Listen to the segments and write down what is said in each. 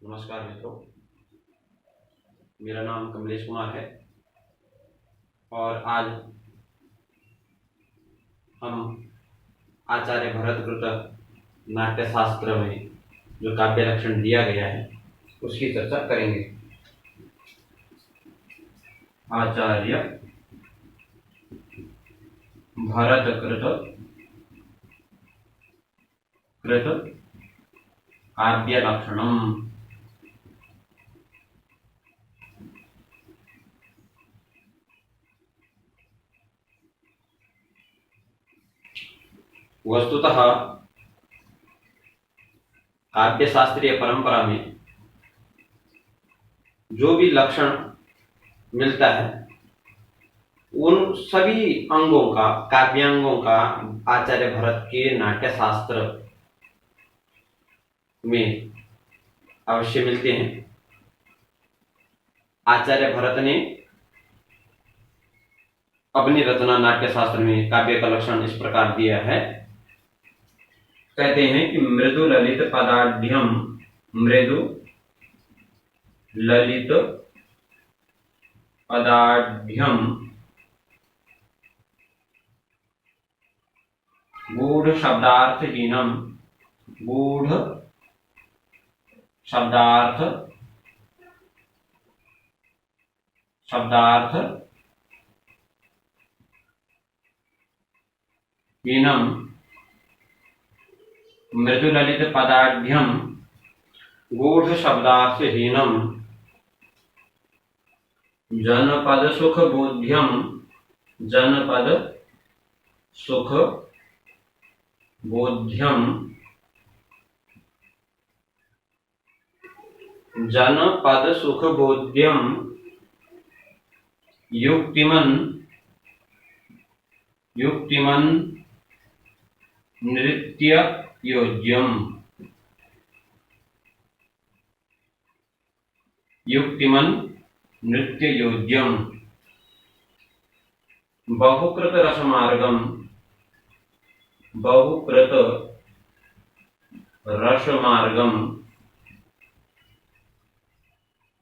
नमस्कार मित्रों, मेरा नाम कमलेश कुमार है और आज हम आचार्य भरतकृत नाट्यशास्त्र में जो काव्य लक्षण दिया गया है उसकी चर्चा करेंगे। आचार्य भरतकृत काव्य लक्षणम। वस्तुतः काव्य शास्त्रीय परंपरा में जो भी लक्षण मिलता है उन सभी अंगों का, काव्यांगों का आचार्य भरत के नाट्यशास्त्र में अवश्य मिलते हैं। आचार्य भरत ने अपनी रचना नाट्यशास्त्र में काव्य का लक्षण इस प्रकार दिया है। कहते हैं कि मृदु ललित पदाढ्यम, मृदु ललित पदाढ्यम गूढ़ शब्दार्थहीनम, गूढ़ शब्दार्थ हीनम, मृदु ललित पदाढ्यम गूढ़ शब्दार्थहीनम जनपद सुख बोध्यम, जनपद सुख बोध्यम, जनपद सुख बोध्यम युक्तिमन नृत्य योज्यम, युक्तिमन नृत्य योज्यम बहुकृत रसमार्गम, बहुकृत रसमार्गम,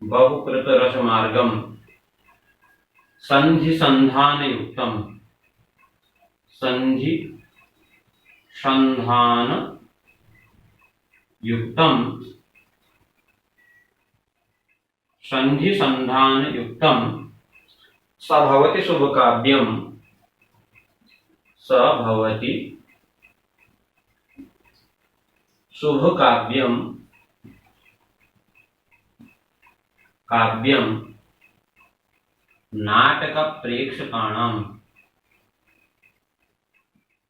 बहुकृत रसमार्गम संधि संधान युक्तम, संधि संधान युक्तम, संधि संधान युक्तम सभवति शुभ काव्यम, सभवति शुभ काव्यम, काव्यम नाटक प्रेक्षकाणाम,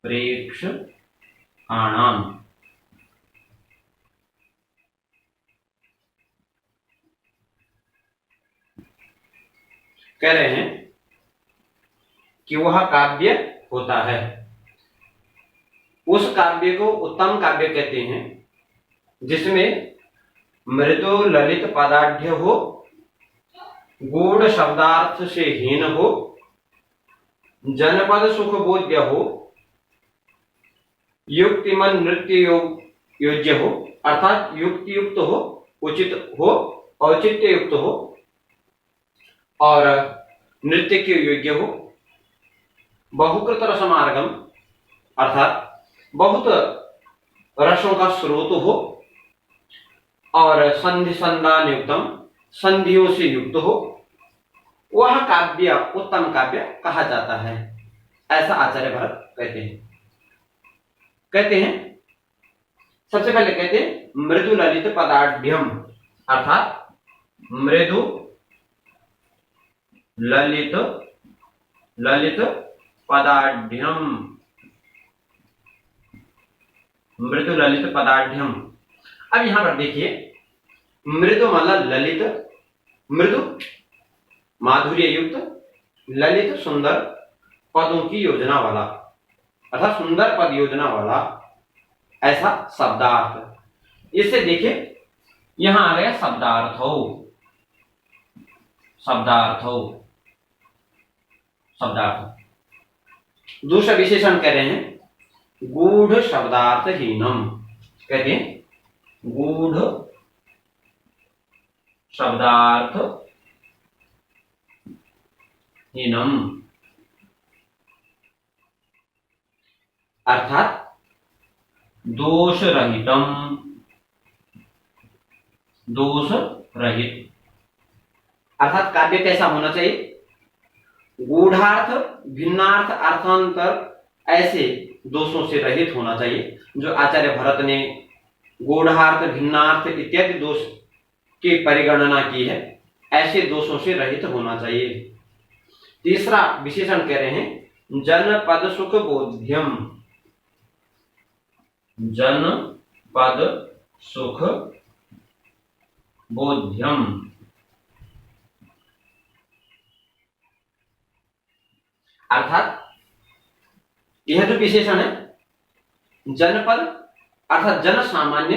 प्रेक्षकाणाम कह रहे हैं कि वह काव्य होता है। उस काव्य को उत्तम काव्य कहते हैं जिसमें मृदु ललित पदाढ्य हो, गूढ़ शब्दार्थ से हीन हो, जनपद सुख बोध्य हो, युक्तिमन नृत्य योज्य हो, अर्थात युक्ति युक्त हो, उचित हो, औचित्य युक्त हो और नृत्य के योग्य हो, बहुकृत रसमार्गम अर्थात बहुत रसों का स्रोत हो और संधि संधान युक्तम, संधियों से युक्त हो, वह काव्य उत्तम काव्य कहा जाता है। ऐसा आचार्य भरत कहते हैं। सबसे पहले कहते हैं मृदु ललित पदाढ्यम अर्थात मृदु ललित पदाढ्यम, मृदु ललित पदाढ्यम। अब यहां पर देखिए, मृदु मतलब ललित, मृदु माधुर्य युक्त, ललित सुंदर पदों की योजना वाला अर्थात सुंदर पद योजना वाला, ऐसा शब्दार्थ। इससे देखिए यहां आ गया शब्दार्थ हो, शब्दार्थ हो, शब्दार्थ। दूसरा विशेषण कह रहे हैं गूढ़ शब्दार्थहीनम, कहते हैं गूढ़ शब्दार्थ हीनम, अर्थात दोष रहितम, दोष रहित। अर्थात काव्य कैसा होना चाहिए? गूढ़ार्थ, भिन्नार्थ, अर्थांतर ऐसे दोषों से रहित होना चाहिए जो आचार्य भरत ने गूढ़ार्थ, भिन्नार्थ इत्यादि दोष की परिगणना की है, ऐसे दोषों से रहित होना चाहिए। तीसरा विशेषण कह रहे हैं जनपद सुख बोध्यम, जनपद सुख बोध्यम, अर्थात यह जो विशेषण है जनपद अर्थात जन सामान्य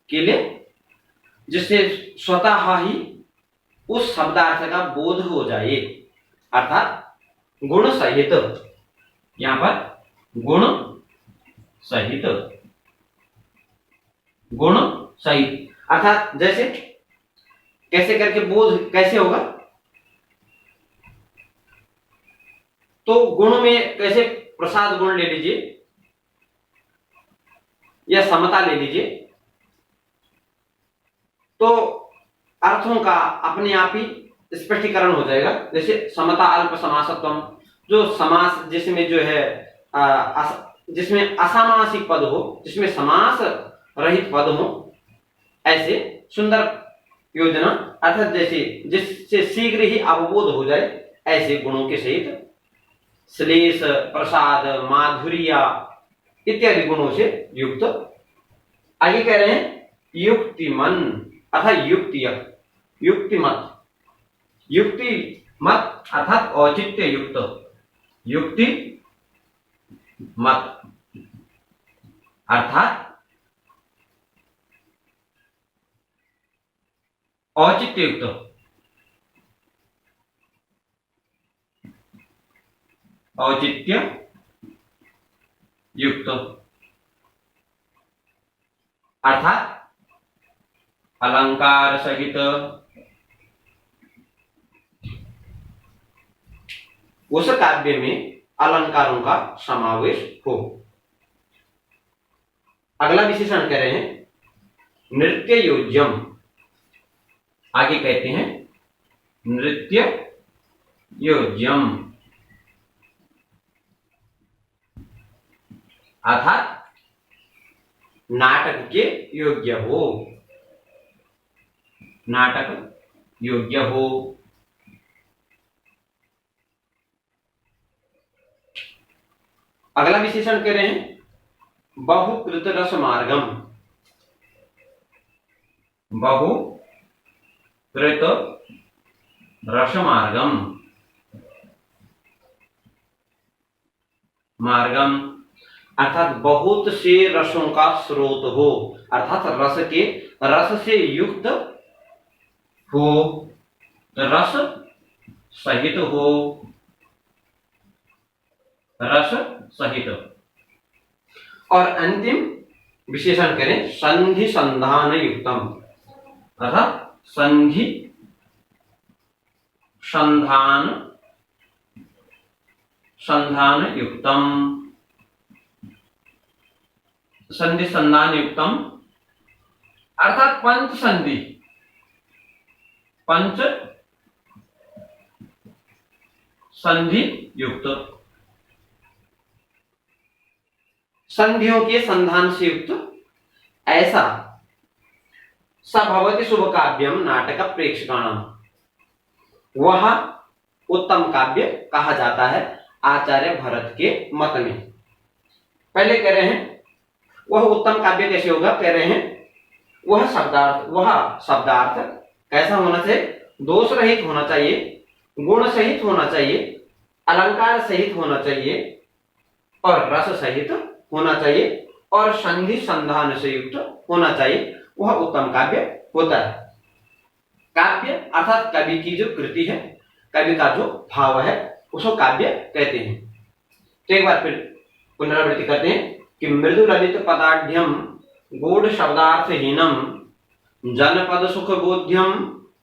के लिए, जिससे स्वतः ही उस शब्दार्थ का बोध हो जाए, अर्थात गुण सहित, यहां पर गुण सहित, गुण सहित, अर्थात जैसे कैसे करके बोध कैसे होगा? तो गुण में कैसे प्रसाद गुण ले लीजिए या समता ले लीजिए, तो अर्थों का अपने आप ही स्पष्टीकरण हो जाएगा। जैसे समता अल्प समासत्वम, जो समास जिसमें जो है जिसमें असामासिक पद हो, जिसमें समास रहित पद हो, ऐसे सुंदर योजना, अर्थात जैसे जिससे शीघ्र ही अवबोध हो जाए, ऐसे गुणों के सहित श्लेष, प्रसाद, माधुर्य इत्यादि गुणों से युक्त। आगे कह रहे हैं युक्तिमन अर्थात युक्ति, युक्तिमत, युक्तिमत अर्थात औचित्य युक्त, युक्ति मत अर्थात औचित्य युक्त, औचित्य युक्त, अर्थात अलंकार सहित, उस काव्य में अलंकारों का समावेश हो। अगला विशेषण कह रहे हैं नृत्य योज्यम, आगे कहते हैं नृत्य योज्यम, अर्थात नाटक के योग्य हो, नाटक योग्य हो। अगला विशेषण कह रहे हैं बहुकृत रस मार्गम, बहुकृत रस मार्गम, मार्गम अर्थात बहुत से रसों का स्रोत हो, अर्थात रस से युक्त हो, रस सहित हो, रस सहित। और अंतिम विशेषण करें संधि संधान युक्तम, अर्थात संधि संधान युक्तम, संधि संधान युक्तम अर्थात पंच संधि, पंच संधि युक्त, संधियों के संधान से युक्त ऐसा स भवति शुभ काव्यम नाटक प्रेक्षकाणाम, वह उत्तम काव्य कहा जाता है आचार्य भरत के मत में। पहले कह रहे हैं वह उत्तम काव्य कैसे होगा? कह रहे हैं वह शब्दार्थ कैसा होना चाहिए? दोष रहित होना चाहिए, गुण सहित होना चाहिए, अलंकार सहित होना चाहिए और रस सहित होना चाहिए और संधि संधान से युक्त होना चाहिए, वह उत्तम काव्य होता है। काव्य अर्थात कवि की जो कृति है, कवि का जो भाव है, उसको काव्य कहते हैं। तो एक बार फिर पुनरावृत्ति करते हैं कि मृदु ललित पदाढ्यम गूढ़ शब्दार्थहीनम जनपद सुख बोध्यम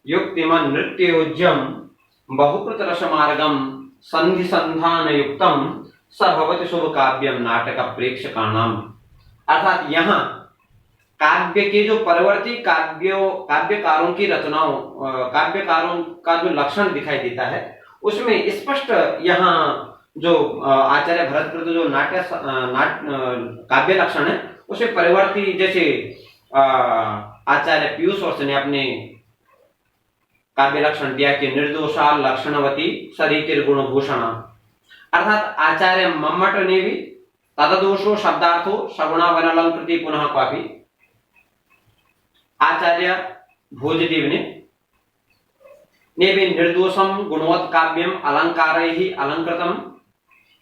युक्तिमन् नृत्योज्यम बहुकृत रसमार्गम संधि संधान युक्तम स भवति शुभ काव्यम नाटक प्रेक्षकाणाम। अर्थात यहाँ काव्य के जो परवर्ती काव्यकारों की रचनाओं, काव्यकारों का जो लक्षण दिखाई देता है, उसमें स्पष्ट यहाँ जो आचार्य भरतकृत जो काव्य लक्षण है, उसे परवर्ती जैसे आचार्य पीयूष वर्ष ने अपने काव्य लक्षण दिया कि निर्दोषा लक्षणवती सरितिर गुणभूषण। अर्थात आचार्य मम्मट ने भी तददोषो शब्दार्थो सगुणावनलंकृति पुनः क्वापि, आचार्य भोजदेव ने भी निर्दोषम गुणवत् काव्यम अलंकारैहि अलंकृतम।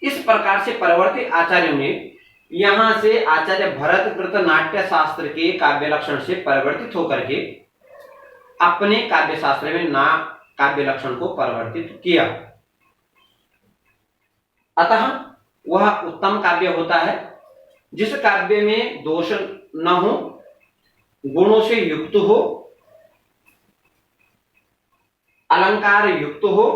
इस प्रकार से परवर्ती आचार्यों ने यहां से आचार्य भरतकृत नाट्य शास्त्र के काव्य लक्षण से परिवर्तित होकर के अपने काव्य शास्त्र में काव्य लक्षण को परिवर्तित किया। अतः वह उत्तम काव्य होता है जिस काव्य में दोष न हो, गुणों से युक्त हो, अलंकार युक्त हो,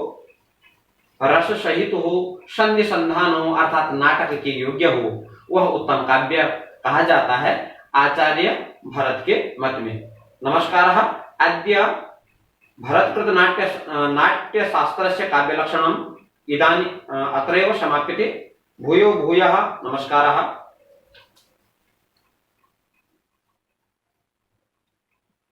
रस सहित हो, संधि संधान हो, अर्थात नाटक के योग्य हो, वह उत्तम काव्य कहा जाता है आचार्य भरत के मत में। नमस्कारः। अद्य भरतकृत नाट्य शास्त्रस्य काव्य लक्षणम् इदानीं अत्रैव समाप्यते। भूयो भूयः नमस्कारः।